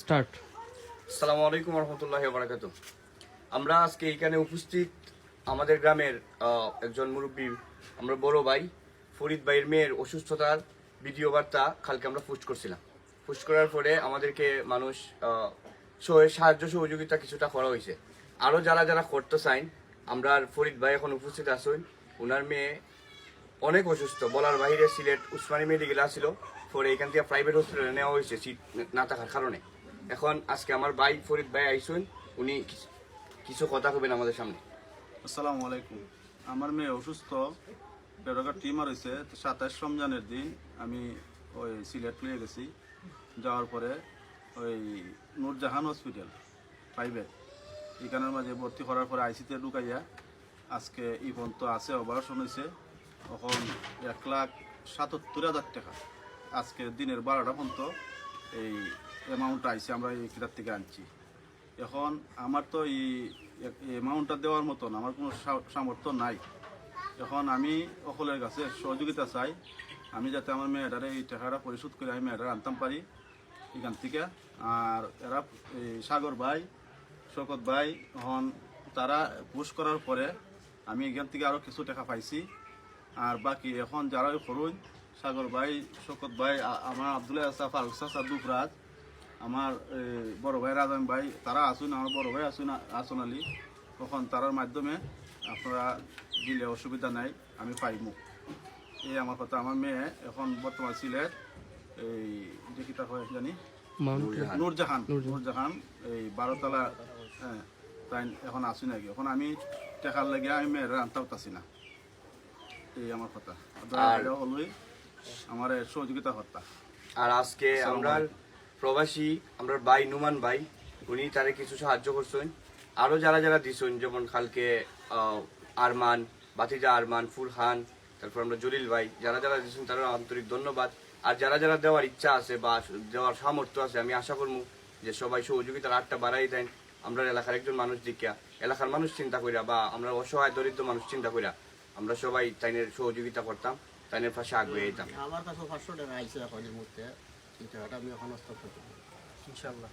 Start. আসসালামু আলাইকুম রহমতুল্লাহি ওয়া বারাকাতুহু। আমরা আজকে এখানে উপস্থিত আমাদের গ্রামের একজন মুরব্বী, আমরা বড় ভাই ফরিদ ভাইয়ের মেয়ের অসুস্থতার ভিডিও বার্তা কালকে আমরা পোস্ট করছিলাম। পোস্ট করার পরে আমাদেরকে মানুষ সাহায্য সহযোগিতা কিছুটা করা হয়েছে। আরও যারা যারা করতে চাইন, আমরা ফরিদ ভাই এখন উপস্থিত আছেন। ওনার মেয়ে অনেক অসুস্থ, বলার বাইরে। সিলেট উসমানী মেডিকেল আসছিল, পরে এখান থেকে প্রাইভেট হসপিটালে নেওয়া হয়েছে সিট না থাকার কারণে। এখন আজকে আমার ভাই ফরিদ ভাই আইসুন, উনি কিছু কথা কবেন আমাদের সামনে। আসসালামু আলাইকুম। আমার মেয়ে অসুস্থ, পেটকা টিমার হয়েছে। 27 রমজানের দিন আমি ওই সিলেট নিয়ে গেছি। যাওয়ার পরে ওই নূরজাহান হসপিটাল প্রাইভেট এখানের মাঝে ভর্তি করার পরে আইসিতে ঢুকাইয়া আজকে ই পর্যন্ত আছে অপারেশন হয়েছে। এখন 1,77,000 টাকা আজকে দিনের 12টা পর্যন্ত এই অ্যামাউন্ট আইসে, আমরা এই কিতাব থেকে আনছি। এখন আমার তো এই অ্যামাউন্টটা দেওয়ার মতন আমার কোনো সামর্থ্য নাই। এখন আমি সকলের কাছে সহযোগিতা চাই, আমি যাতে আমার মেয়েটারে এই টাকাটা পরিশোধ করে আমি মেয়েটারে আনতাম পারি এখান থেকে। আর এরা সাগর ভাই, শকত ভাই, এখন তারা পুশ করার পরে আমি এখান থেকে আরও কিছু টাকা পাইছি। আর বাকি এখন যারা করুন, সাগর ভাই, শকত ভাই, আমার আব্দুল্লাহ আসা, ফারুক দুফরাজ, আমার বড় ভাই রাজন ভাই, তারা আসুন, আমার বড় ভাই আসুন আলী। তখন তারার মাধ্যমে আপনারা দিলে অসুবিধা নাই, আমি পাইমু। এই আমার কথা। আমার মেয়ে এখন বর্তমান সিলেট এই যে কিতা হয় জানি নূরজাহান এই 12তলা, হ্যাঁ, তাই এখন আসি নাকি। এখন আমি টেকার লাগে আমি মেয়েরা আনতেও পারছি না। এই আমার কথা। হলই আমার সহযোগিতা হত্যা। আর আজকে আমরা প্রবাসী, আমরা ভাই নুমান ভাই, উনি তারে কিছু সাহায্য করছেন। আরও যারা যারা দিছেন, যেমন কালকে আরমান, বাতিজা আরমান, ফুরহান, তারপর আমরা জলিল ভাই, যারা যারা দিচ্ছেন তারা আন্তরিক ধন্যবাদ। আর যারা যারা দেওয়ার ইচ্ছা আছে বা দেওয়ার সামর্থ্য আছে, আমি আশা করবো যে সবাই সহযোগিতার হাতটা বাড়াই দেন। আমরা এলাকার একজন মানুষ দেখিয়া, এলাকার মানুষ চিন্তা করিয়া, বা আমরা অসহায় দরিদ্র মানুষ চিন্তা করিয়া আমরা সবাই তাইনের সহযোগিতা করতাম, তাইনের পাশে আগ্রহী যেতাম। আমার কাছে 500 টাকা আইসে এখন এই মুহূর্তে, এই টাকাটা আমি এখন হস্তান্তর করব ইনশাআল্লাহ।